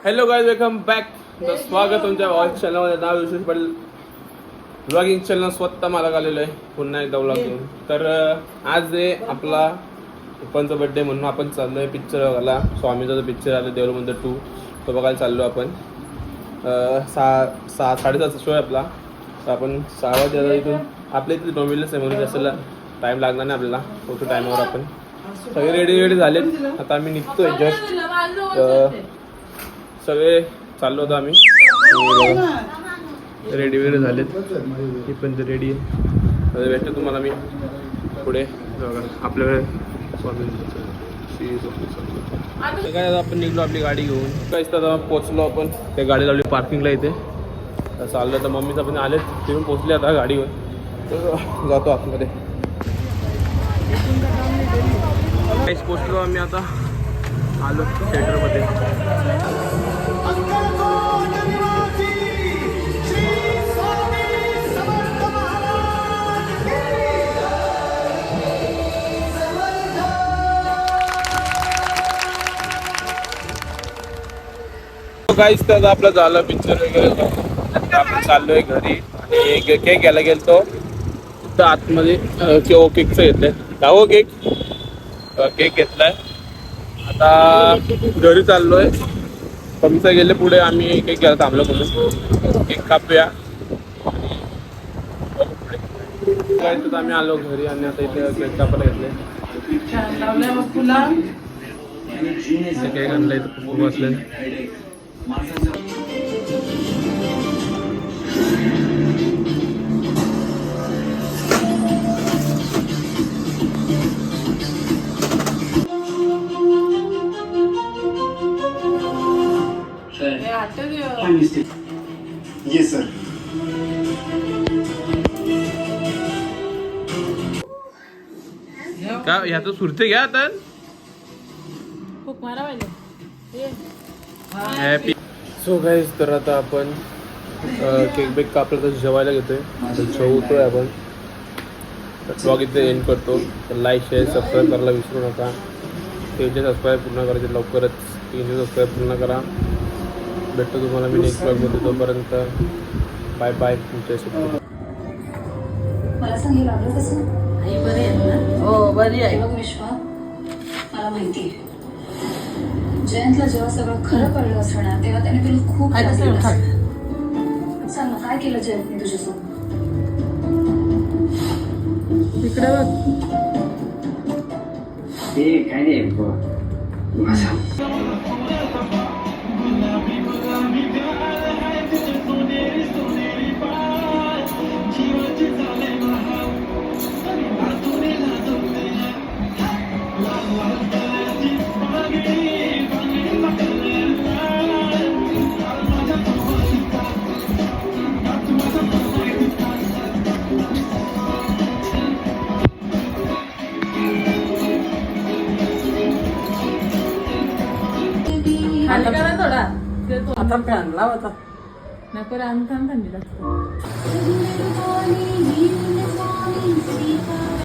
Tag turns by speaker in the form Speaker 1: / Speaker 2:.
Speaker 1: Hello guys, welcome back. स्वागत तुमच्या vlog चॅनलमध्ये. नाव विशेष पाटील व्लॉगिंग चॅनल स्वतः मला आलेलं आहे पुन्हा एकदा व्लॉग घेऊन. तर आज आहे आपला पप्पांचा बड्डे म्हणून आपण चाललो आहे पिक्चर बघायला. स्वामीचा जो पिक्चर आला देऊळबंद 2 तो बघायला चाललो आपण. 6:30 शो आहे आपला. तर आपण 6 वाजता इथून आपल्या इथे डोमिनोज आहे म्हणून जास्त टाईम लागणार नाही आपल्याला. पोहोचू टाईमावर. आपण सगळे रेडी झालेत. आता आम्ही निघतोय जस्ट. सगळे चाललो होतो आम्ही. रेडी वगैरे झालेत. ही पण रेडी आहे. भेटतो तुम्हाला मी पुढे. आपल्याकडे काय आपण निघलो आपली गाडी घेऊन. काहीच तर पोचलो आपण. त्या गाडी लावली पार्किंगला इथे. चाललं तर मम्मीचं पण आलेत. तिथून पोचले आता गाडीवर. तर जातो आतमध्ये. काहीच पोचलो आम्ही आता. आलो थिएटरमध्ये. काहीच तर आपलं झालं पिक्चर वगैरे. आता आपण चाललोय घरी आणि केक घ्यायला गेलतो तिथं आतमध्ये. केकचं घेतलंय. हो केक घेतलाय. आता घरी चाललोय. पम्मीचा गेले पुढे. आम्ही केक घ्यायला थांबलो म्हणून. केक कापूया. काहीच तर आम्ही आलो घरी आणि आता इथे केक कापायला घेतले. केक आणलाय खूप बसले.
Speaker 2: Yes, sir.
Speaker 1: का ह्याचं सुरते घ्या तर. हॅपी. सो गाईज, तर आता आपण केक बेक कापला तर जेवायला घेतोय. जेवतोय आपण. ब्लॉग इथे एंड करतो. तर लाईक शेअर सबस्क्राईब करायला विसरू नका. 300 सबस्क्राईब पूर्ण करायचे लवकरच. 300 सबस्क्राईब पूर्ण करा. भेटतो तुम्हाला मी नेक्स्ट ब्लॉगमध्ये. तोपर्यंत बाय बाय. तुमच्याशी
Speaker 3: मला सांग हे लागलं कसं? आई बरी आहे ना? हो बरी आहे. बघ विश्वा, मला माहिती आहे जयंतला जेव्हा सगळं खरं कळलं असणार तेव्हा त्याने तुला खूप त्रास दिला असेल. सांग ना, काय केलं जयंतने तुझ्यासोबत?
Speaker 4: इकडे
Speaker 2: ते काय नाही माझा.
Speaker 4: थोडा आता फॅन लावा. नको राम थंडी लागतो.